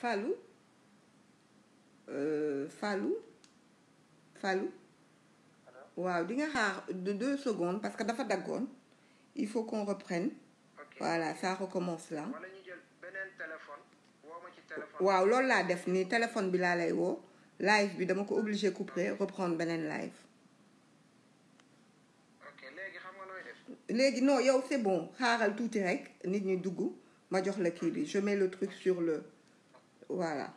Fallou Fallou waaw di nga xaar de 2 secondes parce que dafa daggoon il faut qu'on reprenne. Voilà ça recommence là. waaw loolu laa def ni téléphone bi laa lay woo live bi dama ko obligé couper reprendre beneen live. léegi non yow c'est bon xaaral tuuti rek nit ñi dugg ma jox la kii bi je mets le truc sur le voilà.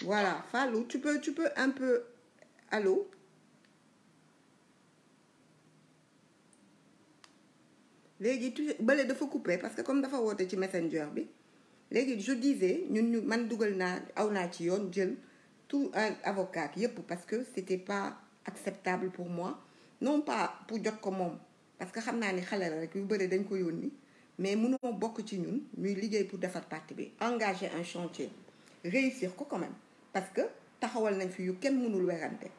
Voilà Fallou tu peux un peu allô. léegi tu bële dafa coupé parce que comme dafa woote ci messenger bi léegi je disais ñun man dugal naa aw naa ci yoon jël tout un avocat yépp parce que c'était pas acceptable pour moi non pas pour jot ko moom parce que xam naa ni xale la rek yu bëri dañ ko yónni mais mënoo bokk ci ñun ñuy liggéey pour defar parti bi engager un chantier réussir ko quand même parce que taxawal nañ fi yu kenn mënul werante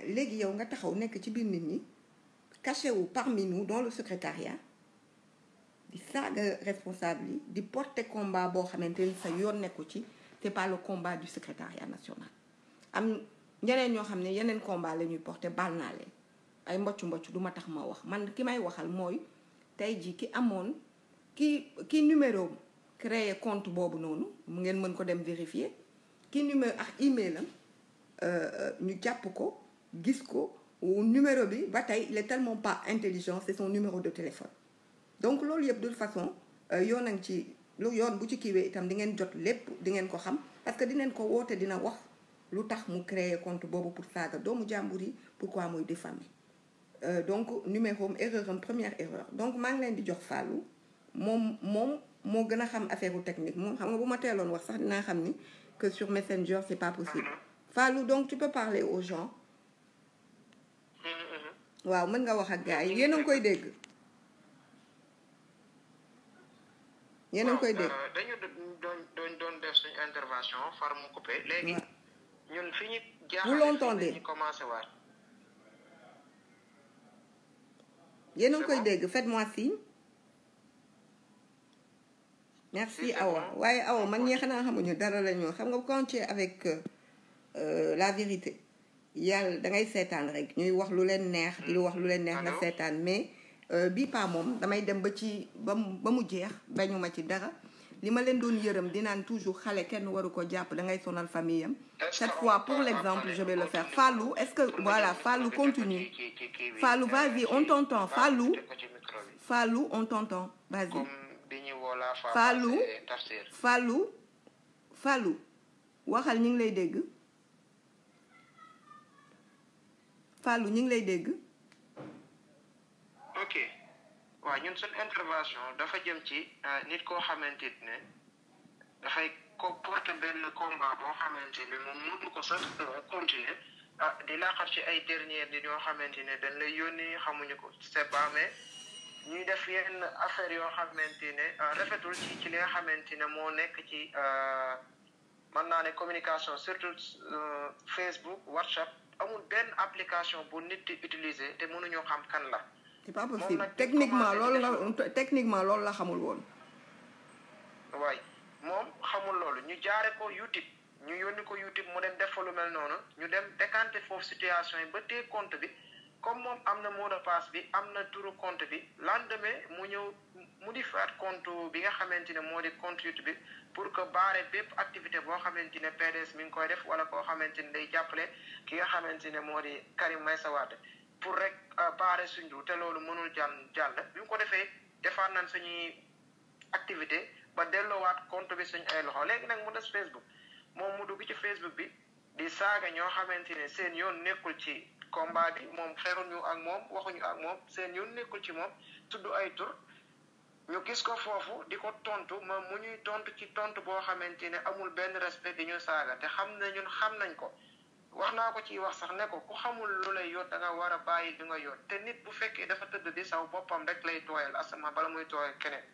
léegi yow nga taxaw nekk ci biir nit ñi caché wu parmi nous dans le secrétariat di saaga responsable yi di porter combat boo xamante ni sa yoon nekku ci c'est pas le combat du secrétariat national am ñeneen ñoo xam ne yeneen combat la ñuy porter baal naa leen ay mbocc du ma tax ma wax man ki may waxal mooy tey jii ki amoon ki numéro créé compte boobu noonu mu ngeen mën ko dem vérifier ki numéro ak email am ñu jàpp ko gis ko numéro bi ba tey il est tellement pas intelligent c'est son numéro de téléphone donc loolu yëpp de toute façon yoon nañ ci lu yoon bu ci kiiwee itam di ngeen jot lépp di ngeen ko xam parce que dinañ ko woote dina wax lu tax mu créer compte boobu pour saaga doomu jàmbur yi pourquoi muy diffamer donc numéro am erreur am première erreur donc maa ngi leen di jox Fallou moom moo gën a xam affaire technique moom xam nga bu ma teeloon wax sax dinaa xam ni que sur Messenger c'est pas possible Fallou donc tu peux parler aux gens waaw mën nga wax ak gars yi yéen a ngi koy dégg yéen a ngi koy dégg dañu doon def suñu intervention far mu coupé léegi ñun fi ñu vous l'entendez ñu commencé waat yéen a ngi koy dégg faites-moi signe merci Awa waaye Awa man ñee xanaa xamuñu dara la ñu xam nga quand tu es avec la vérité yàlla dangay seetaan rek ñuy wax lu leen neex di wax lu leen neex nga seetaan mais bii pas moom damay dem ba ci ba mu jeex bañu ma ci dara li ma leen doon yërëm dinaan toujours xale kenn waru ko jàpp dangay sonal famille am cette fois pour l'exemple je vais le faire Fallou est-ce que voilà Fallou continue Fallou vas-y on t'entend Fallou on t'entend vas-y Fallou waxal ñu ngi lay dégg Fallou ñu ngi lay dégg ok waaw ñun suñ intervention dafa jëm ci nit koo xamante ne dafay ko porter benn combat boo xamante ne moom mënu ko sax continuer di laqat ci ay dernière nit yoo xamante ne dañ lay yónni xamuñu ko c'est pas mais ñuy def yenn affaire yoo xamante ne rafetul ci li nga xamante ne moo nekk ci mën naa ne communication surtout Facebook WhatsApp amul benn application bu nit di utiliser te mënuñoo xam kan la. c'est pas possible techniquement loolu la xamul woon. waay moom xamul loolu ñu jaare ko YouTube ñu yónni ko YouTube mu dem def fa lu mel noonu ñu dem décanter foofu situation yi ba tee compte bi comme moom am na mot de passe bi am na turu compte bi lendemain mu ñëw mu di faat compte bi nga xamante ne moo di compte YouTube bi pour que baare bépp activité boo xamante ne PDS mi ngi koy def wala koo xamante ne day jàppale ki nga xamante ne moo di Karim Meïssa Wade pour rek baare suñu te loolu mënul jàll bi mu ko defee defaat nañ suñuy activité ba delloowaat compte bi suñu ay loxo léegi nag mu des Facebook moom mu dugg ci Facebook bi di saaga ñoo xamante ne seen yoon nekkul ci combat bi moom xeeruñu ak moom waxuñu ak moom seen yoon nekkul ci moom tudd ay tur ñu gis ko foofu di ko tontu moom mu ñuy tontu ci tontu boo xamante ne amul benn respect di ñu saaga te xam ne ñun xam nañ ko wax naa ko ciy wax sax ne ko ku xamul lu lay yoot da nga war a bàyyi li nga yoot te nit bu fekkee dafa tëdd di saw boppam rek lay tooyal asama bala muy tooyal keneen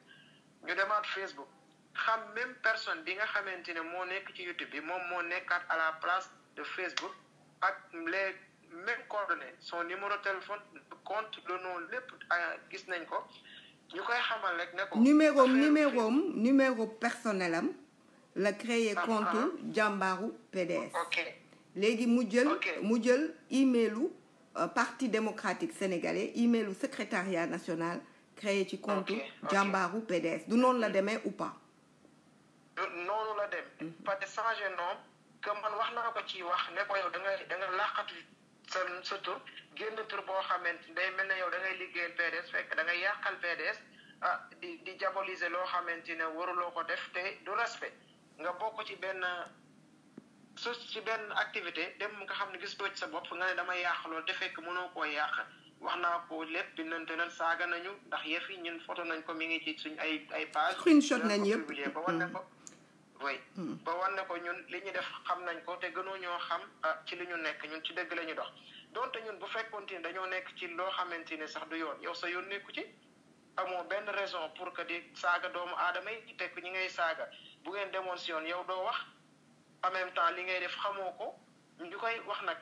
ñu demaat Facebook xam même personne bi nga xamante ne moo nekk ci YouTube bi moom moo nekkaat à la place de Facebook ak les mêmes coordonnées son numéro de téléphone compte le nom lépp gis nañ ko ñu koy xamal rek ne ko numéro personnel am la créer compte jàmbaaru PDS. ok léegi mu jël emailu parti démocratique sénégalais emailu secrétariat national créé ci compte jàmbaaru PDS du noonu la demee ou pas. noonu la dem parce que changé nom que man wax naa ko ci wax ne ko yow da nga làqatu sa tur génn tur boo xamante day mel ne yow da ngay liggéeyal PDS fekk da ngay yàqal PDS di diaboliser loo xamante ne waruloo ko def te du respect nga bokk ci benn activité dem nga xam ne gis doo ci sa bopp nga ne damay yàq loolu te fekk mënoo koo yàq wax naa ko lépp bindante nañ saaga nañu ndax yëf yi ñun photo nañ ko mi ngi ci suñ ay page screenshot nañ yëpp ba wan ne ko oui ba wan ne ko ñun li ñu def xam nañ ko te gënoo ñoo xam ci li ñu nekk ñun ci dëgg la ñu dox donte ñun bu fekkoonte ni dañoo nekk ci loo xamante ne sax du yoon yow sa yoon nekku ci amoo benn raison pour que di saaga doomu aadama yi te ñi ngay saaga bu ngeen demoon si yoon yow doo wax en même temps li ngay def xamoo ko ñu koy wax nag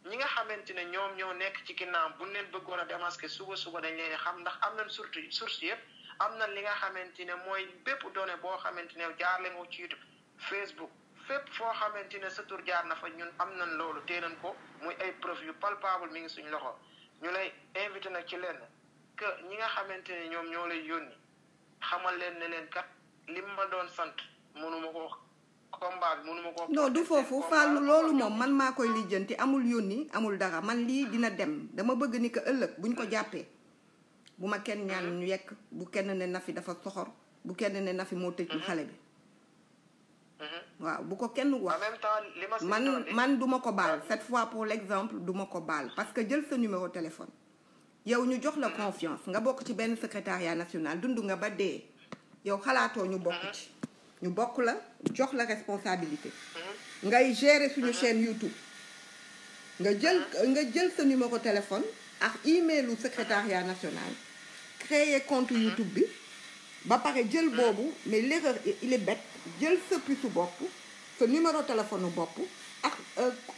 ñi nga xamante ne ñoom ñoo nekk ci ginnaaw buñ leen bëggoon a démasquer suba dañ leen xam ndax am nañ surtout source yëpp am na li nga xamante ne mooy bépp données boo xamante ne jaarle nga ci YouTube Facebook fépp foo xamante ne sa tur jaar na fa ñun am nañ loolu tee nañ ko muy ay preuve yu palpable mi ngi suñ loxo ñu lay invité nag ci lenn que ñi nga xamante ne ñoom ñoo lay yónni xamal leen ne leen kat li ma doon sant mënuma ko combat bi mënuma ko non du foofu Fallou loolu moom man maa koy lijjanti amul yónni amul dara man lii dina dem dama bëgg ni que ëllëg buñ ko jàppee bu ma kenn ñaan ñu yekk bu kenn ne Nafi dafa soxor bu kenn ne Nafi moo tëj xale bi waaw bu ko kenn wax man duma ko baal cette fois pour l'exemple duma ko baal parce que jël sa numéro téléphone yow ñu jox la confiance nga bokk ci benn secrétariat national dund nga ba dee yow xalaatoo ñu bokk ci ñu bokk la jox la responsabilité ngay gérer suñu chaîne YouTube nga jël sa numéro téléphone ak emailu secrétariat national créer compte YouTube bi ba pare jël boobu mais l'erreur il est bête jël sa puce bopp sa numéro téléphone bopp ak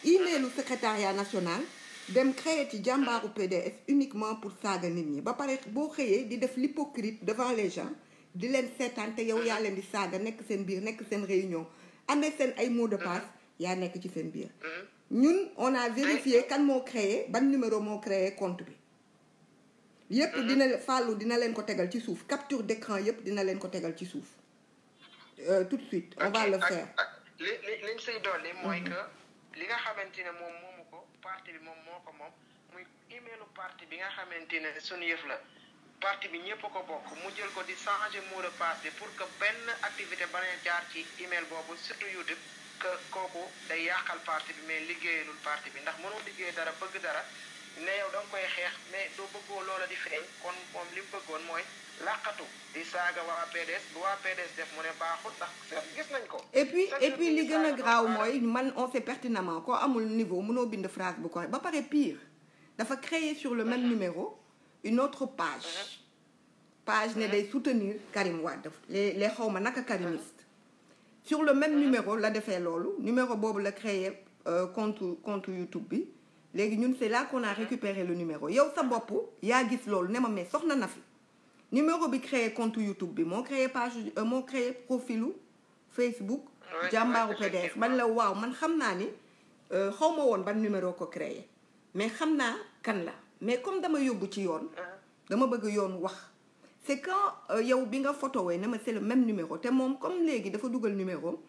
emailu secrétariat national dem créer ci jàmbaaru PDS uniquement pour saaga nit ñi ba pare boo xëyee di def l'hypocrite devant les gens di leen seetaan te yow yaa leen di saaga nekk seen biir nekk seen réunion amee seen ay mots de passe yaa nekk ci seen biir ñun on a vérifié kan moo créé ban numéro moo créé compte bi yépp dina leen ko tegal ci suuf capture d'écran yépp dina leen ko tegal ci suuf tout de suite on va le faire liñ say dolli mooy que li nga xamante ne moom moomu ko parti bi moom moo ko moom muy emailu parti bi nga xamante ne suñu yëf la parti bi ñëpp ko bokk mu jël ko di changer mot de passe bi pour que benn activité ba ne jaar ci email boobu surtout YouTube que kooku day yàqal parti bi mais liggéeyalul parti bi ndax mënoo liggéey dara bëgg dara ne yow da nga koy xeex mais doo bëggoo loola di feeñ kon moom li mu bëggoon mooy làqatu di saaga waa PDS bu waa PDS def mu ne baaxul ndax gis nañ ko. et puis li gën a graaw mooy man on sait pertinemment koo amul niveau mënoo bind phrase bu ko ba pare pire dafa créer sur le même numéro une autre page ne day soutenir Karim Wade les xawma naka karimiste sur le même numéro la defee loolu numéro boobu la créer compte YouTube bi léegi ñun c'est là qu'on a récupéré le numéro yow sa bopp yaa gis loolu ne ma mais soxna na fi numéro bi créé compte YouTube bi moo créé page moo créé profilu Facebook jàmbaaru PDS man la waaw man xam naa ni xaw ma woon ban numéro ko créé mais xam naa kan la mais comme dama yóbbu ci yoon dama bëgg yoon wax c'est quand yow bi nga photowee ne ma c'est le même numéro te moom comme léegi dafa dugal numéro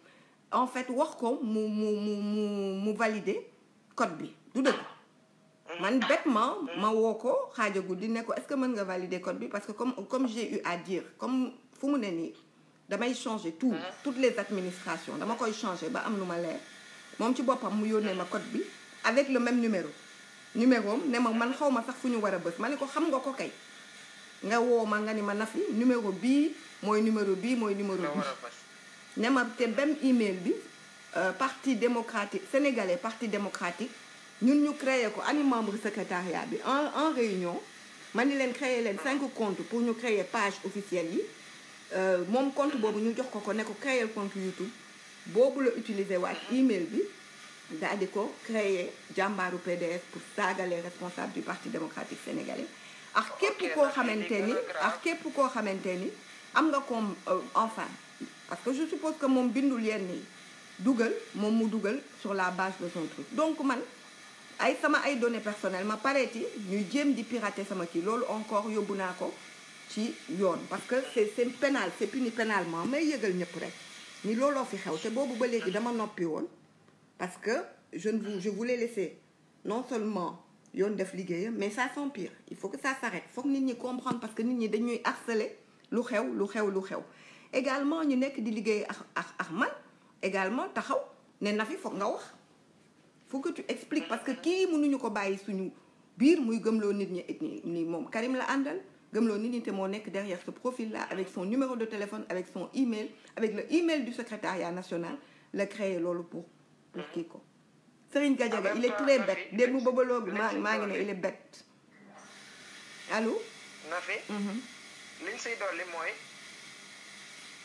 en fait wax ko mu valider code bi du dëgg man bêtement ma woo ko xaaja guddi ne ko est-ce que mën nga valider code bi parce que comme j'ai eu à dire comme fu mu ne nii damay changer toutes les administrations dama koy changer ba am lu ma leer moom ci boppam mu yónnee ma code bi avec le même numéro ne ma man xaw ma sax fu ñu war a bës ma ne ko xam nga ko kay nga woo ma nga ni ma Nafi numéro bii mooy numéro bii ne ma te même email bi parti démocratique sénégalais parti démocratique ñun ñu créé ko ani membre secrétariat bi en réunion ma ni leen créé leen 5 comptes pour ñu créer page officielle yi moom compte boobu ñu jox ko ne ko créer compte YouTube boobu la utiliser waat email bi daal di ko créer jàmbaaru PDS pour saaga les responsables du parti démocratique sénégalais ak képp koo xamante ni am nga comme enfin parce que je suppose que moom bindul yenn yi dugal moom mu dugal sur la base de son truc donc man ay sama ay données personnelles ma pareeti ñuy jéem di pirater sama kii loolu encore yóbbu naa ko ci yoon parce que c'est pénal c'est puni pénalement may yëgal ñëpp rek ni looloo fi xew te boobu ba léegi dama noppi woon parce que je voulais laisser non seulement yoon def liggéeyam mais ça s'empire il faut que ça s'arrête foog nit ñi comprendre parce que nit ñi dañuy harceler lu xew également ñu nekk di liggéey ak man également taxaw ne na fi foog nga wax faut que tu expliques parce que kii mënuñu ko bàyyi suñu biir muy gëmloo nit ñi ni moom Karim la àndal gëmloo nit ñi te moo nekk derrière ce profil là avec son numéro de téléphone avec son email avec le email du secrétariat national la créé loolu pour kii ko Serigne Gadiaga il est très bête démb ba léegi maa ngi ne il est bête allo. Nafi. liñ siy dolli mooy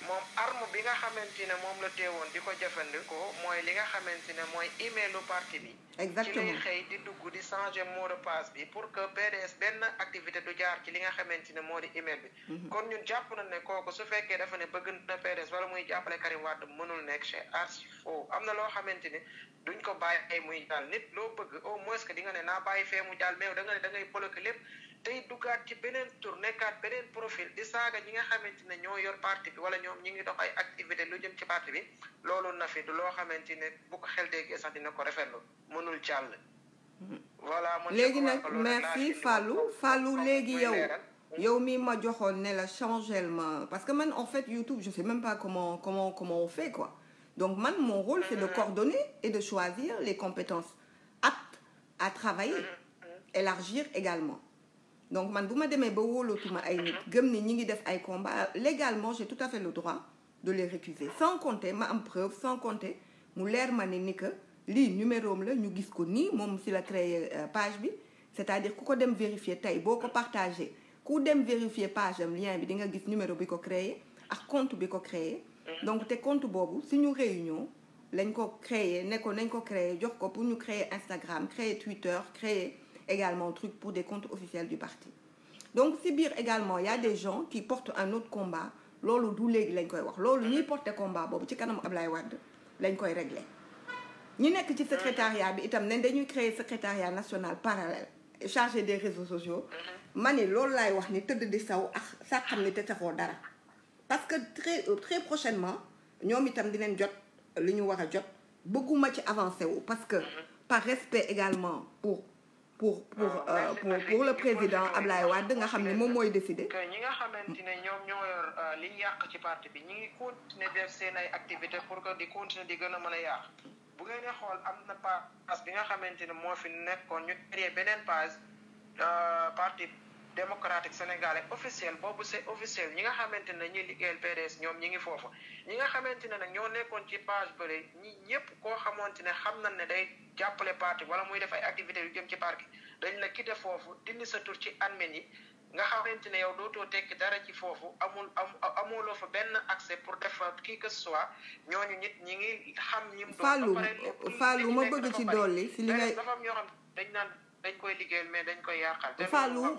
moom arme bi nga xamante ne moom la teewoon di ko jëfandikoo mooy li nga xamante ne mooy emailu parti bi. exactement ci lay xëy di dugg di changer mot de passe bi pour que PDS benn activité du jaar ci li nga xamante ne moo di email bi. kon ñun jàpp na ne kooku su fekkee dafa ne bëgg na PDS wala muy jàppale Karim Wade mënul nekk c'est archi faux am na loo xamante ne duñ ko bàyyi muy jàll nit loo bëgg au moins que di nga ne naa bàyyi fee mu jàll mais da nga ne da ngay bloquer lépp. tey duggaat ci beneen tour nekkaat beneen profil di saaga ñi nga xamante ne ñoo yor parti bi wala ñoom ñi ngi dox ay activité lu jëm ci parti bi loolu na fi du loo xamante ne bu ko xel déggee sax dina ko rafetlu mënul jàll. voilà léegi nag merci Fallou léegi yow mi ma joxoon ne la changement parce que man en fait YouTube je sais même pas comment on fait quoi donc man mon rôle c'est de coordonner et de choisir les compétences aptes à travailler élargir également. donc man bu ma demee ba wóolootuma ay nit gëm ni ñi ngi def ay combat légalement j'ai tout à fait le droit de les récuser sans compter ma am preuve sans compter mu leer ma ni que lii numéro la ñu gis ko nii moom si la créé page bi c'est-à-dire ku ko dem vérifier tey boo ko partagé ku dem vérifier page am lien bi di nga gis numéro bi ko créé ak compte bi ko créé donc te compte boobu suñu réunion lañ ko créé ne ko nañ ko créé jox ko pour ñu créer Instagram créer Twitter créer également truc pour des comptes officiels du parti donc si biir également il y a des gens qui portent un autre combat loolu du léegi lañ koy wax loolu ñuy porter combat boobu ci kanam Ablaye Wade lañ koy régler ñi nekk ci secrétariat bi itam ne dañuy créer secrétariat national parallèle chargé des réseaux sociaux ma ni loolu laay wax ni tëdd di saw ak saa xam ni te taxoo dara parce que très prochainement ñoom itam dinañ jot li ñu war a jot bëgguma ci avancer wu parce que par respect également pour le président Ablaye Wade nga xam ne moom mooy décider. que ñi nga xamante ne ñoom ñoo yor li ñu yàq ci parti bi ñi ngi continuer def seen ay activités pour que di continuer di gën a mën a yàq bu ngeen di xool am na page bi nga xamante ne moo fi nekkoon ñu créé beneen page parti démocratique sénégalais officiel boobu c'est officiel ñi nga xamante ne ñuy liggéeyal PDS ñoom ñi ngi foofu ñi nga xamante ne nag ñoo nekkoon ci page bële ñi ñëpp koo xamante ne xam nañ ne day jàppale parti wala muy def ay activités yu jëm ci parti dañ la quitté foofu dindi sa tur ci admin yi nga xamante ne yow dootoo tekki dara ci foofu amuloo fa benn accès pour def qui que ce soit ñooñu nit ñi ngi xam ñim Fallou ma bëgg ci dolli si li ngay dafa am ñoo xam dañ naan dañ koy liggéeyal mais dañ koy yàqal. Fallou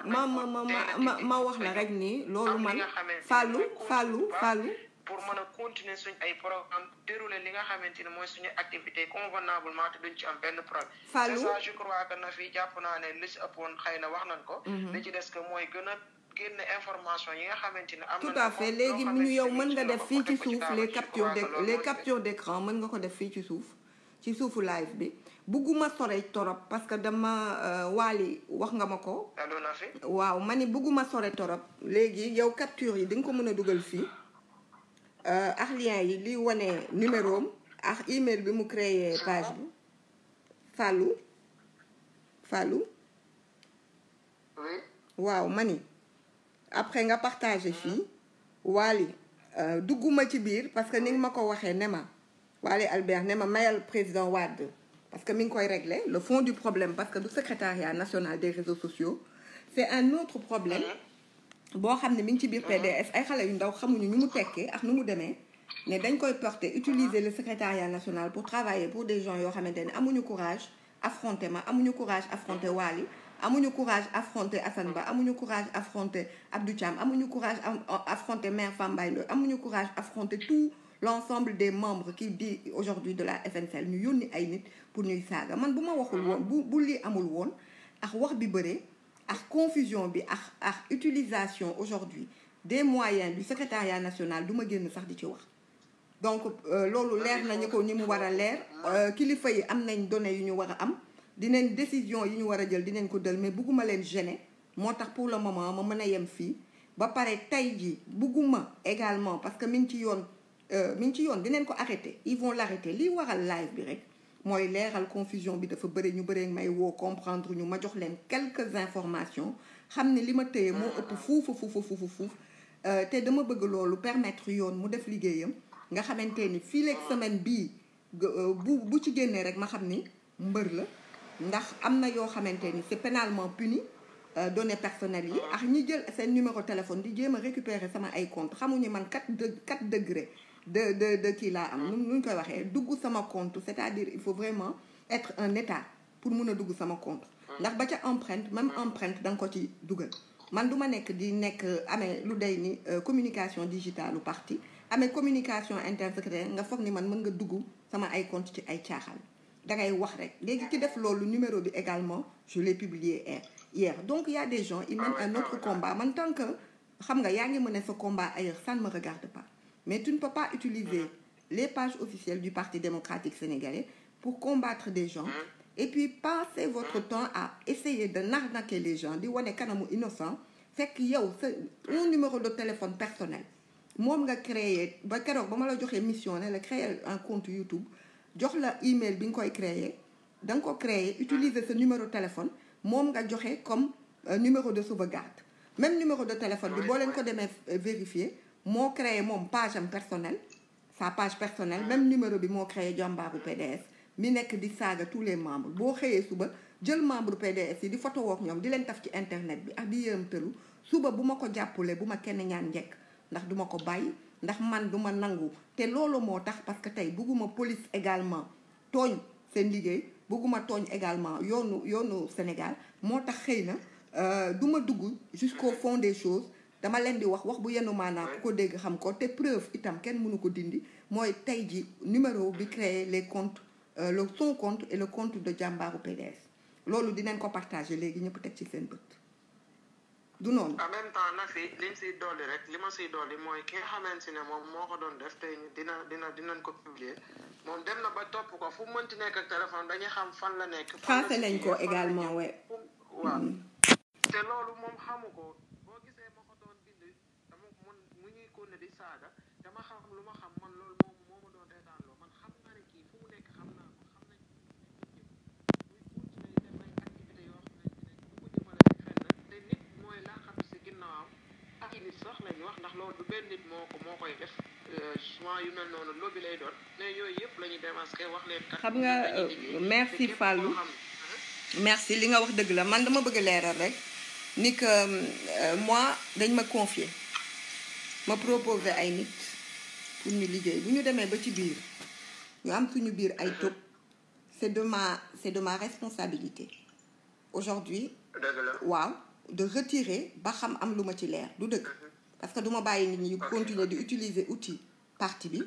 ma wax la rek nii loolu man Fallou pour mën a continuer suñ ay programme dérouler li nga xamante ne mooy suñu activité convenablement te duñ ci am benn problème. Fallou c'est ça je crois que na fi jàpp naa ne li si ëppoon xëy na wax nañ ko. li ci des que mooy gën a génne information yi nga xamante ne am na. tout à fait léegi ñu yow mën nga def fii ci suuf les captures d'écran mën nga ko def fii ci suufu live bi. bugguma sore torop parce que dama waali wax nga ma ko. allo Nafi. waaw ma ni bugguma sore torop léegi yow capture yi di nga ko mën a dugal fii ak lien yi li wane numéro am ak email bi mu créé page bi Fallou. oui. waaw ma ni après nga partagé fii waali dugguma ci biir parce que ni nga ma ko waxee ne ma Waly Albert ne ma mayal président Wade. parce que mi ngi koy régler le fond du problème parce que du secrétariat national des réseaux sociaux c'est un autre problème boo xam ne mi ngi ci biir PDS ay xale yu ndaw xamuñu ñu mu tekkee ak nu mu demee ne dañ koy porter utiliser le secrétariat national pour travailler pour des gens yoo xamante ne amuñu courage affronter ma amuñu courage affronter Waly amuñu courage affronter Assane Ba amuñu courage affronter Abdou Thiam amuñu courage affronter maire Fambaye Ndoye amuñu courage affronter l'ensemble des membres qui dit aujourd'hui de la FNCL ñu yónni ay nit pour ñuy saaga man bu ma waxul woon bu lii amul woon ak wax bi bëre ak confusion bi ak utilisation aujourd'hui des moyens du secrétariat national du ma génn sax di ci wax donc loolu leer nañu ko ñi mu war a leer kilifa yi am nañ données yu ñu war a am dinañ décision yi ñu war a jël dinañ ko jël mais bugguma leen gêner moo tax pour le moment ma mën a yem fii ba pare tey ji bugguma également parce que mi ngi ci yoon dinañ ko arrêter ils vont l'arrêter lii waral live bi rek mooy leeral confusion bi dafa bëri ñu bëri may woo comprendre ñu ma jox leen quelques informations xam ne li ma téye moo ëpp fuuf te dama bëgg loolu permettre yoon mu def liggéeyam nga xamante ni fii leeg semaine bii bu ci génnee rek ma xam ni mbër la ndax am na yoo xamante ni c'est pénalement puni données personnelles yi ak ñi jël seen numéro téléphone di jéem a récupérer sama ay compte xamuñu man 4 degré de kii laa am nu ñu koy waxee dugg sama compte c'est-à-dire il faut vraiment être un état pour mun a dugg sama compte ndax ba ca empreinte même empreinte da nga ko ci dugal man du ma nekk amee lu day ni communication digitale u parti amee communication intersecrétaire nga foog ni man mën nga dugg sama ay compte ci ay caaxaan dangay wax rek léegi ki def loolu numéro bi également je l'ai publié hier donc il y a des gens ils mènent un autre combat man tant que xam nga yaa ngi mën a sa combat ailleurs ça ne me regarde pas mais tu ne peux pas utiliser les pages officielles du Parti démocratique sénégalais pour combattre des gens et puis passez votre temps à essayer de arnaquer les gens di wane kanamu innocent fekk yow sa un numéro de téléphone personnel moom nga créer ba keroog ba ma la joxee mission ne la créer un compte YouTube jox la email bi nga koy créer da nga ko créer utiliser ce numéro de téléphone moom nga joxe comme numéro de sauvegarde même numéro de téléphone bi boo leen ko demee vérifier moo créé moom page am personnelle sa page personnelle même numéro bi moo créé jàmbaaru PDS mi nekk di saaga tous les membres boo xëyee suba jël membre PDS yi di photo wook ñoom di leen taf ci internet bi ak di yërëm tëlu suba bu ma ko jàppale bu ma kenn ñaan njekk ndax duma ko bàyyi ndax man duma nangu te loolu moo tax parce que tey bugguma police également tooñ seen liggéey bugguma tooñ également yoonu Sénégal moo tax xëy na duma dugg jusqu'au fond des choses dama leen di wax bu yenu maanaam ku ko dégg xam ko te preuve itam kenn mënu ko dindi mooy tey ji numéro bi créé les comptes son compte et le compte de jàmbaaru PDS loolu dinañ ko partager léegi ñëpp teg ci seen bët du noonu. en même temps nag fi li mu siy dolli rek li ma siy dolli mooy ki nga xamante ne moom moo ko doon def tey dinañ ko publier moom dem na ba topp ko fu mu mënti nekk ak téléphone dañuy xam fan la nekk. français nañ ko également ouais. waaw te loolu moom xamu ko boo gisee ma ko doon bind dama mu ñuy konne di saaga dama xam lu ma xam man loolu moom moo ma doon reetaan loo man xam naa ne kii fu mu nekk xam naa ko xam nañ muy continuer def ay activité yoo xamante ne du ko jëmale ci fenn te nit mooy laa xam si ginnaawam ak nit sax lañu wax ndax loolu du benn nit moo koy def souvent yu mel noonu lobby lay doon mais yooyu yëpp la ñuy démasquer wax leen kat xam nga merci Fallou merci li nga wax dëgg la man dama bëgg leeral rek ni que moi dañ ma confier ma proposer ay nit pour ñu liggéey bu ñu demee ba ci biir ñu am suñu biir ay tëb c'est de ma responsabilité aujourd'hui waaw de retirer ba xam am lu ma ci leer du dëgg parce que duma bàyyi nit ñi continuer di utiliser outil parti bi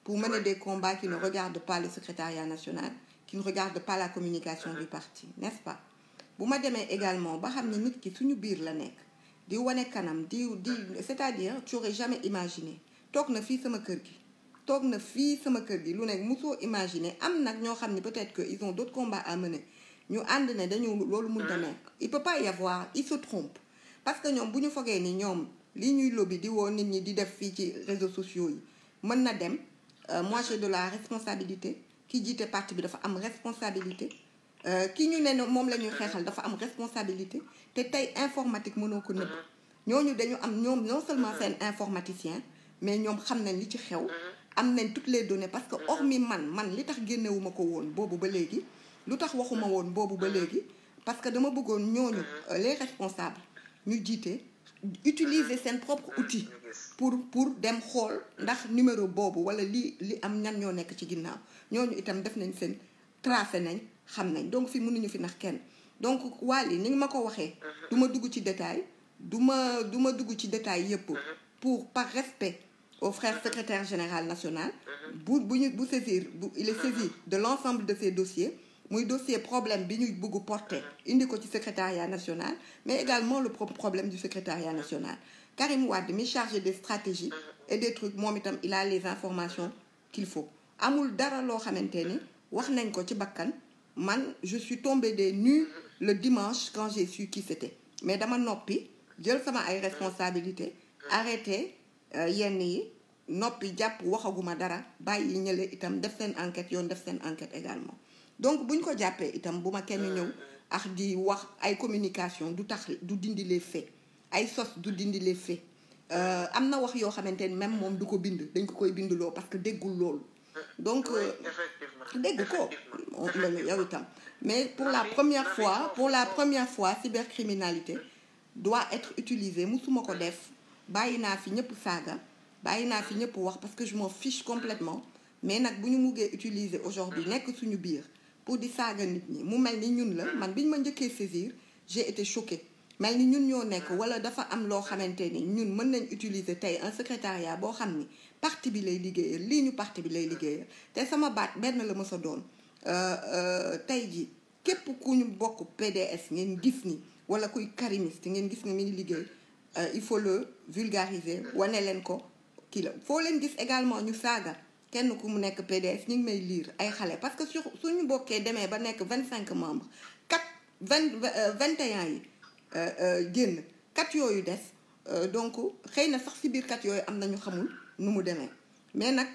pour mener des combats qui ne regardent pas le secrétariat national qui ne regardent pas la communication du parti n'est-ce pas bu ma demee également ba xam ne nit ki suñu biir la nekk di wane kanam di c'est-à-dire tu aurais jamais imaginé toog na fii sama kër gi lu nekk mosoo imaginer am nag ñoo xam ne peut-être que ils ont d'autres combats à mener ñu ànd ne dañu loolu mun ta nekk il peut pas y avoir il se trompe parce que ñoom bu ñu fogee ni ñoom li ñuy lobby di woo nit ñi di def fii ci réseaux sociaux yi mën na dem moi j'ai de la responsabilité ki jiite parti bi dafa am responsabilité ki ñu ne moom la ñuy xeexal dafa am responsabilité te tey informatique mënoo ko nëbb ñooñu dañu am ñoom non seulement seen informaticien mais ñoom xam nañ li ci xew am nañ toutes les données parce que hormis man li tax génnewuma ko woon boobu ba léegi lu tax waxuma woon boobu ba léegi parce que dama bëggoon ñooñu les responsables ñu jiite utiliser seen propre outil pour dem xool ndax numéro boobu wala li am ñan ñoo nekk ci ginnaaw ñooñu itam def nañ seen tracé nañ xam nañ donc fi mënuñu fi nax kenn donc Wally ni ma ko waxee du ma dugg ci détail du ma dugg ci détail yëpp pour par respect au frère secrétaire général national bu saisir il est saisi de l'ensemble de ces dossiers muy dossier problème bi ñu bëgg porter indi ko ci secrétariat national mais également le problème du secrétariat national. Karim Wade mi chargé des stratégies et des trucs moom itam il a les informations qu'il faut amul dara loo xamante ni wax nañ ko ci bakkan man je suis tombée des nues le dimanche quand j'ai su qui c'était mais dama noppi jël sama ay responsabilités arrêté yenn yi noppi jàpp waxaguma dara bàyyi ñële itam def seen enquête yoon def seen enquête également. Donc buñ ko jàppee itam bu ma kenn ñëw ak di wax ay communication du tax du dindi les faits ay sos du dindi les faits am na wax yoo xamante ni même moom du ko bind dañ ko koy binduloo parce que déggul loolu donc dégg ko loolu yow itam mais pour la première fois cybercriminalité doit être utilisée musuma ko def bàyyi naa fi ñëpp saaga bàyyi naa fi ñëpp wax parce que je m'en fiche complètement mais nag bu ñu muggee utiliser aujourd'hui nekk suñu biir pour di saaga nit ñi mu mel ni ñun la man biñ ma njëkkee saisir j'ai été choquée mel ni ñun ñoo nekk wala dafa am loo xamante ni ñun mën nañ utiliser tey un secrétariat boo xam ni parti bi lay liggéeyal lii ñu parti bi lay liggéeyal te sama baat benn la mës a doon tey ji képp ku ñu bokk PDS ngeen gis ni wala kuy karimiste ngeen gis ni mi ngi liggéey il faut le vulgariser wane leen ko kii la foo leen gis également ñu saaga kenn ku mu nekk PDS ñu ngi may lire ay xale parce que suñu bokkee demee ba nekk 25 membres 21 yi génn 4 yooyu des donc xëy na sax si biir 4 yooyu am nañu xamul nu mu demee mais nag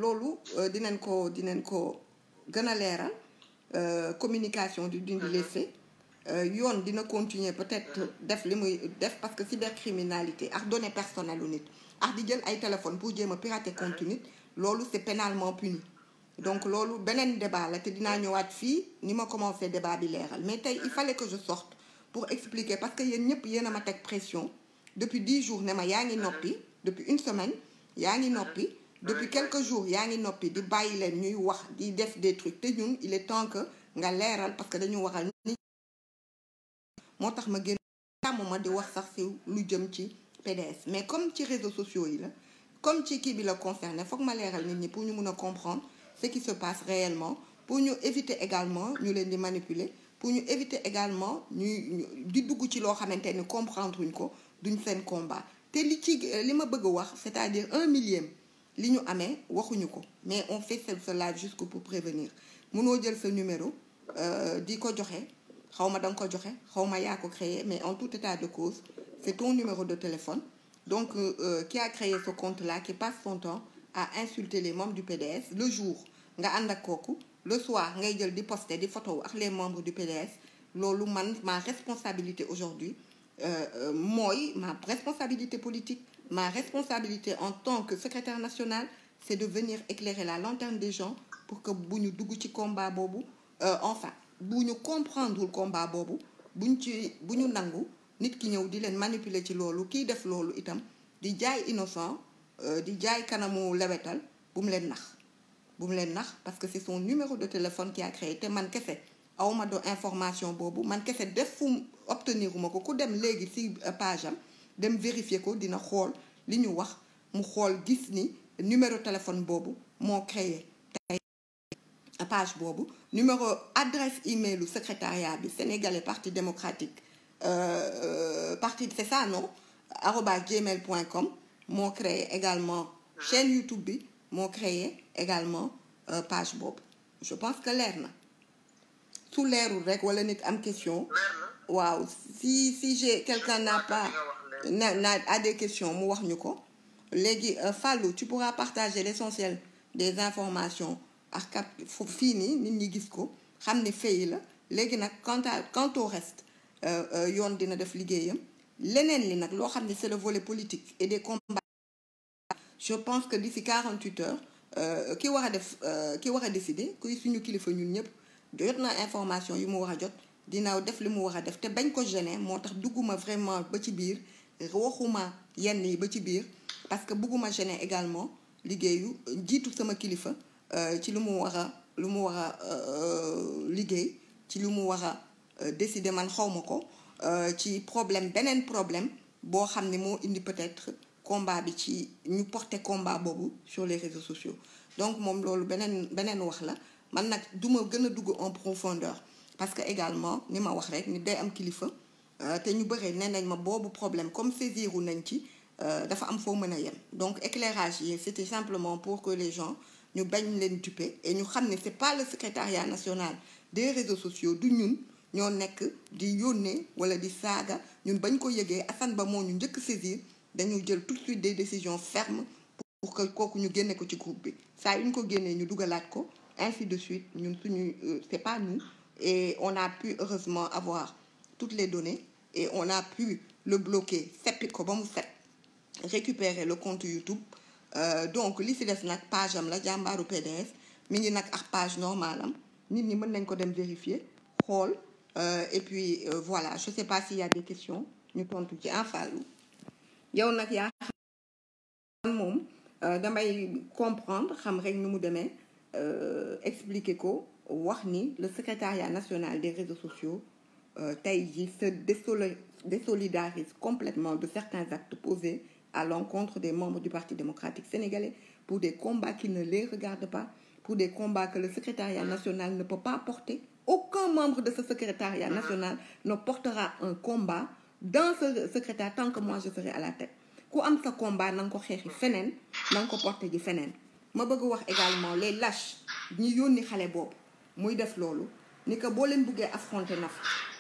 loolu dinañ ko gën a leeral communication du dindi les faits yoon dina continuer peut-être def li muy def parce que cybercriminalité ak données personnelles u nit ak di jël ay téléphone pour jéem a pirater compte nit loolu c'est pénalement puni donc loolu beneen débat la te dinaa ñëwaat fii ni ma commencé débat bi leeral mais tey il fallait que je sorte pour expliquer parce que yéen ñëpp yéen a ma teg pression depuis 10 jours ne ma yaa ngi noppi depuis une semaine yaa ngi noppi depuis quelques jours yaa ngi noppi di bàyyi leen ñuy wax di def des trucs te ñun il est temps que nga leeral parce que dañu wax a nit moo tax ma génn tàmmuma di wax sax si lu jëm ci PDS mais comme ci réseaux sociaux yi la comme ci kii bi la concerné foog ma leeral nit ñi pour ñu mun a comprendre ce qui se passe réellement pour ñu éviter également ñu leen di manipuler pour ñu éviter également ñuy di dugg ci loo xamante ni comprendre uñ ko duñ seen combat te li ma bëgg a wax c'est-à-dire 1/1000 li ñu amee waxuñu ko mais on fait ce live juste pour prévenir mënoo jël sa numéro di ko joxe xaw ma danga ko joxe xaw ma yaa ko créé mais en tout état de cause c'est ton numéro de téléphone donc qui a créé ce compte-là qui passe son temps à insulter les membres du PDS le jour nga ànd ak kooku le soir ngay jël di poster di photo ak les membres du PDS loolu man ma responsabilité aujourd'hui mooy ma responsabilité politique ma responsabilité en tant que secrétaire national c'est de venir éclairer la lanterne des gens pour que bu ñu dugg ci combat boobu enfin bu ñu comprendre le combat boobu bu ñu nangu nit ki ñëw di leen manipuler ci loolu kiy def loolu itam di jaay innocent di jaay kanamu lewetal bu mu leen nax parce que c'est son numéro de téléphone qui a créé te man kese awma do information boobu man kese def fu obteniruma ko ku dem léegi ci page am dem vérifier ko dina xool li ñu wax mu xool gis ni numéro téléphone boobu moo créé tey page boobu numéro adresse email u secrétariat bi sénégalais parti démocratique parti c'est ça non @gmail.com moo créé également chaîne YouTube bi moo créé également page boobu je pense que leer na su leerul rek wala nit am question waaw si j'ai quelqu'un a des questions mu wax ñu ko léegi Fallou tu pourras partager l'essentiel des informations ak fii nii nit ñi gis ko xam ne fay la léegi nag quant au reste yoon dina def liggéeyam leneen li nag loo xam ne c'est le volet politique et des combats je pense que d'ici 48 heures ki war a décider kuy suñu kilifa ñun ñëpp jot na information yu mu war a jot dina def li mu war a def te bañ ko gêner moo tax dugguma vraiment ba ci biir waxuma yenn yi ba ci biir parce que bugguma gêner également liggéeyu jiitu sama kilifa ci lu mu war a liggéey ci lu mu war a décider man xawma ko ci beneen problème boo xam ne moo indi peut-être combat bi ci ñu porter combat boobu sur les réseaux sociaux donc moom loolu beneen wax la man nag duma gën a dugg en profondeur parce que également ni ma wax rek ni day am kilifa te ñu bëree nee nañ ma boobu problème comme saisiru nañ ci dafa am foo mën a yem donc éclairage yi c'était simplement pour que les gens ñu bañ leen duper et ñu xam ne c'est pas le secrétariat national des réseaux sociaux du ñun ñoo nekk di yónnee wala di saaga ñun bañ ko yëgee Assane Ba moo ñu njëkk saisir dañu jël tout de suite des décisions fermes pour que kooku ñu génne ko ci groupe bi saa yu ñu ko génnee ñu dugalaat ko ainsi de suite ñun suñu c'est pas nous et on a pu heureusement avoir toutes les données et on a pu le bloquer seppi ko ba mu set récupérer le compte YouTube donc li si des nag page am la jàmbaaru PDS mi ngi nag ak page normale am nit ñi mën nañ ko dem vérifier xool et puis voilà je sais pas s'il y a des questions ñu tontu ci en Fallou yow nag yaa xam moom damay comprendre xam rek nu mu demee expliquer ko wax ni le secrétariat national des réseaux sociaux tey jii se désolidarise complètement de certains actes posés à l'encontre des membres du Parti démocratique sénégalais pour des combats qui ne les regardent pas, pour des combats que le secrétariat national ne peut pas porter. Aucun membre de ce secrétariat national ne portera un combat dans ce secrétariat tant que moi je serai à la tête. Ku am sa combat na nga ko xeexi feneen na nga ko porter ji feneen ma bëgg wax également les lâches ñi yónni xale boobu muy def loolu ni que boo leen buggee affronter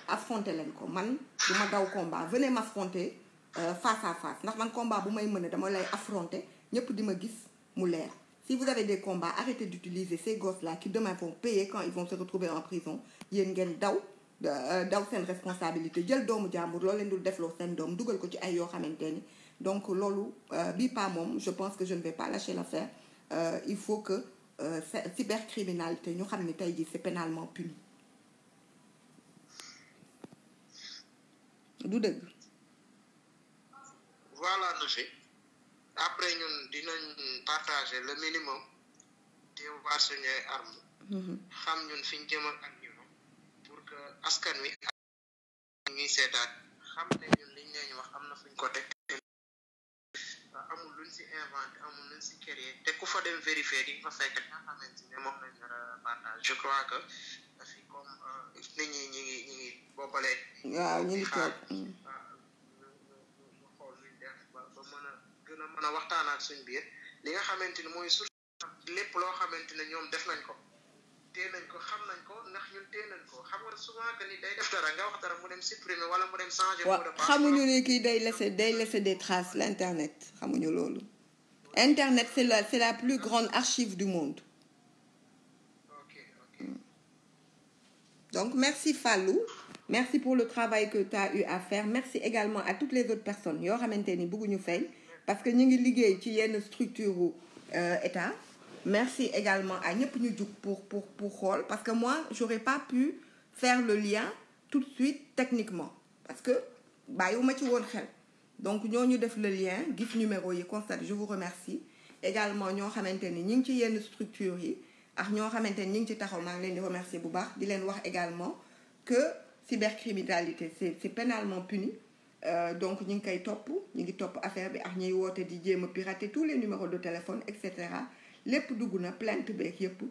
affronter leen ko man du ma daw combat venez m'affronter face à face ndax man combat bu may mën a dama lay affronter ñëpp di ma gis mu leer si vous avez des combats arrêtez d'utiliser ces gosses là qui demain vont payer quand ils vont se retrouver en prison yéen ngeen daw seen responsabilité jël doomu jàmbur loolu leen dul defloo seen doom dugal ko ci ay yoo xamante ni donc loolu bii pas moom je pense que je ne vais pas lâcher l'affaire il faut que cybercriminalité ñu xam ni tey jii c'est pénalement puni du dëgg. voilà Nafi après ñun dinañ partager le minimum di war suñuy armes. xam ñun fi ñu jëm ak ñun pour que askan wi ñuy seetaat xam ne ñun liñ leen wax am na fuñ ko teg amul luñ si inventé amul luñ si créé te ku fa dem vérifier di fa fekk nga xamante ne moom lañ war a partage je crois que dafi comme nit ñi ñi ngi boobalee waaw ñu ngi toog ñu xool luñ def ba mën a gën a mën a waxtaan ak suñ biir li nga xamante ni mooy surtout lépp loo xamante ne ñoom def nañ ko tee nañ ko xam nañ ko ndax ñun tee nañ ko xam nga souvent que ni day def dara nga wax dara mu dem supprimer wala mu dem changer mot de passe xamuñu ni kii day laisser des traces l'internet xamuñu loolu internet c'est la plus grande archive du monde. ok donc merci Fallou merci pour le travail que tu as eu à faire merci également à toutes les autres personnes yoo xamante ni bëgguñu fay parce que ñu ngi liggéey ci yenn structure état merci également à ñëpp ñu jug pour xool parce que moi j'aurais pas pu faire le lien tout de suite techniquement parce que bàyyiwuma ci woon xel donc ñooñu def le lien gis numéro yi constate je vous remercie également ñoo xamante ni ñi ngi ci yenn structure yi ak ñoo xamante ni ñi ngi ci taxaw maa ngi leen di remercier bu baax di leen wax également que cybercriminalité c'est pénalement puni donc ñi ngi koy topp ñi ngi topp affaire bi ak ñuy woote di jéem a pirater tous les numéros de téléphone et cetera lépp dugg na plainte beeg yépp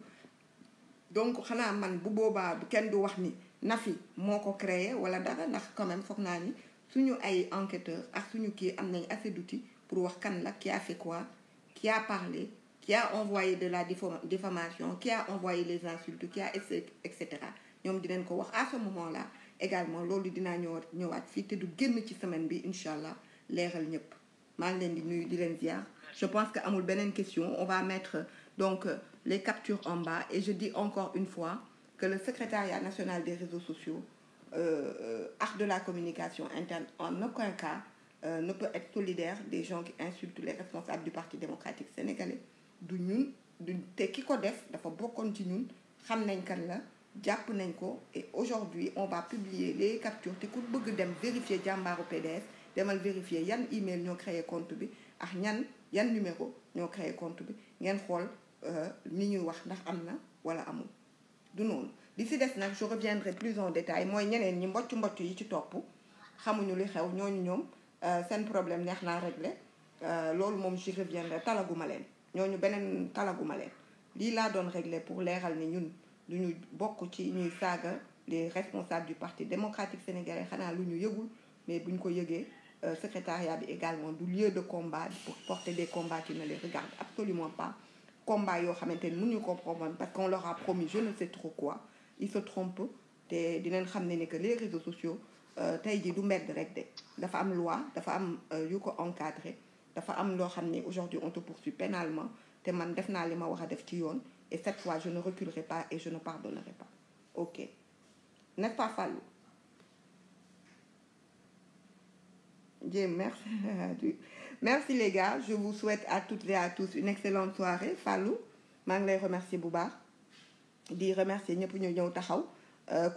donc xanaa man bu boobaa kenn du wax ni Nafi moo ko créé wala dara ndax quand même foog naa ni suñu ay enquêteurs ak suñu kii am nañ assez d'outils pour wax kan la qui a fait quoi qui a parlé qui a envoyé de la diffamation qui a envoyé les insultes qui a et cetera ñoom dinañ ko wax à ce moment là également loolu dinaa ñëwaat fii te du génn ci semaine bi incha allah leeral ñëpp maa ngi leen di nuyu di leen ziar je pense que amul beneen question on va mettre donc les captures en bas et je dis encore une fois que le secrétariat national des réseaux sociaux art de la communication interne en aucun cas ne peut être solidaire des gens qui insultent les responsables du Parti démocratique sénégalais du ñun du te ki ko def dafa bokkoon ci ñun xam nañ kan la jàpp nañ ko et aujourd'hui on va publier les captures te ku bëgg dem vérifier jàmbaaru PDS demal vérifier yan email ñoo créé compte bi ak yan numéro ñoo créé compte bi ngeen xool ni ñuy wax ndax am na wala amul du noonu li si des nag je reviendrai plus en détail mooy ñeneen ñi mbocc yi ci topp xamuñu li xew ñooñu ñoom seen problème neex naa régler loolu moom j'y reviendrai talaguma leen ñooñu beneen talaguma leen lii laa doon régler pour leeral ni ñun lu ñu bokk ci ñuy saaga les responsables du parti démocratique sénégalais xanaa lu ñu yëgul mais bu ñu ko yëgee secrétariat bi également du lieu de combat pour porter des combats qui ne les regardent absolument pas combat yoo xamante ni mënuñu ko comprendre parce qu'on leur a promis je ne sais trop quoi ils se trompent te dinañ xam ne que les réseaux sociaux tey jii du mbedd rek de dafa am loi dafa am yu ko encadré dafa am loo xam ne aujourd'hui on te poursuit pénalement te man def naa li ma wax a def ci yoon et cette fois je ne reculerai pas et je ne pardonnerai pas ok n'est-ce pas Fallou Dieu merci merci les gars je vous souhaite à toutes et à tous une excellente soirée Fallou maa ngi lay remercier bu baax di remercier ñëpp ñu ñëw taxaw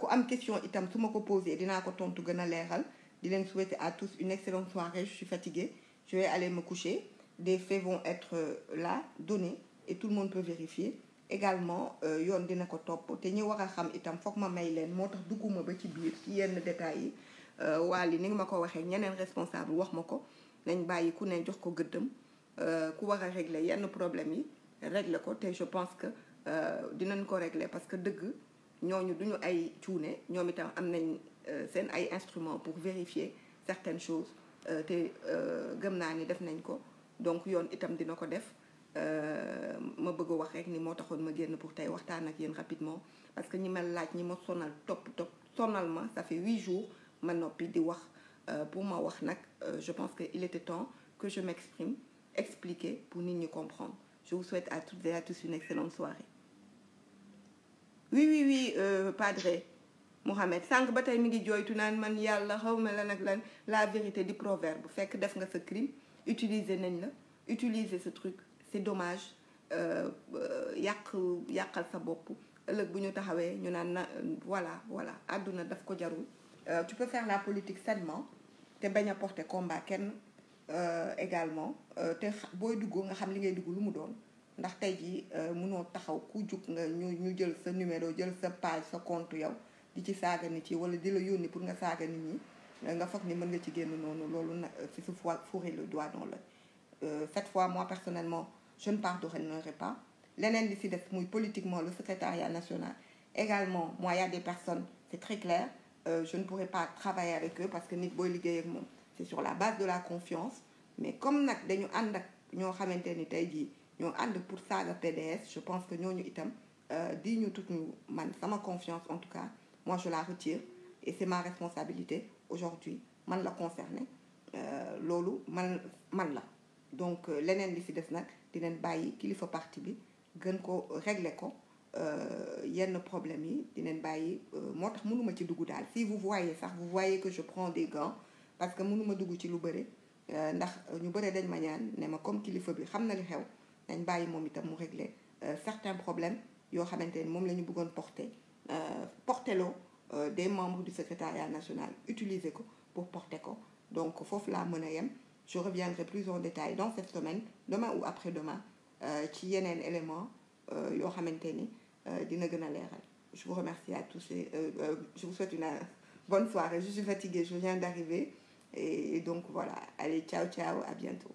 ku am question itam su ma ko posé dinaa ko tontu gën a leeral di leen souhaiter à tous une excellente soirée je suis fatiguée je vais aller me coucher des faits vont être là donnés et tout le monde peut vérifier également yoon dina ko topp te ñi war a xam itam foog ma may leen moo tax dugguma ba ci biir ci yenn détails yi waali ni nga ma ko waxee ñeneen responsable wax ma ko nañ bàyyi ku ne jox ko gëddëm ku war a régler yenn problème yi régler ko te je pense que dinañ ko régler parce que dëgg ñooñu duñu ay cuune ñoom itam am nañ seen ay instruments pour vérifier certaines choses te gëm naa ni def nañ ko donc yoon itam dina ko def ma bëgg a wax rek ni moo taxoon ma génn pour tey waxtaan ak yéen rapidement parce que ñi ma laaj ñi ma sonal topp sonal ma ça fait 8 jours ma noppi di wax pour ma wax nag je pense que il était temps que je m'exprime expliquer pour nit ñi comprendre je vous souhaite à toutes et à tous une excellente soirée oui Padre Mohamed sànq ba tey mi ngi jooytu naan man yàlla xawma lan ak lan la vérité du proverbe bu fekk def nga sa crime utiliser nañ la utiliser ce truc c'est dommage yàqal sa bopp ëllëg bu ñu taxawee ñu naan na voilà àdduna daf ko jarul tu peux faire la politique sainement te bañ a porter combat kenn également te booy dugg nga xam li ngay dugg lu mu doon ndax tey jii mënoo taxaw ku jug nga ñu jël sa numéro jël sa page sa compte yow di ci saaga nit yi wala di la yónni pour nga saaga nit ñi nga foog ni mën nga ci génn noonu loolu nag c'est se fourrer le doigt dans l'œil cette fois moi personnellement je ne pardonnerai pas leneen li si def muy politiquement le secrétariat national également moi il y a des personnes c'est très clair je ne pourrai pas travailler avec eux parce que nit booy liggéey ak moom c'est sur la base de la confiance mais comme nag dañu ànd ak ñoo xamante ni tey jii ñoo ànd pour saaga PDS je pense que ñooñu itam di ñu tout ñu man sama confiance en tout cas moi je la retire et c'est ma responsabilité aujourd'hui man la concerné loolu man la donc leneen li fi des nag dinañ bàyyi kilifa parti bi gën ko régler ko yenn problème yi dinañ bàyyi moo tax mënuma ci dugg daal si vous voyez sax vous voyez que je prends des gants parce que mënuma dugg ci lu bëre ndax ñu bëre dañ ma ñaan ne ma comme kilifa bi xam na li xew dañ bàyyi moom itam mu régler certains problèmes yoo xamante ni moom la ñu bëggoon porteloo des membres du secrétariat national utiliser ko pour porter ko donc foofu laa mën a yem je reviendrai plus en détail dans cette semaine demain ou après-demain ci yeneen élément yoo xamante ni dina gën a leeral je vous remercie à tous et je vous souhaite une bonne soirée je suis fatiguée je viens d'arriver et donc voilà allez ciao à bientôt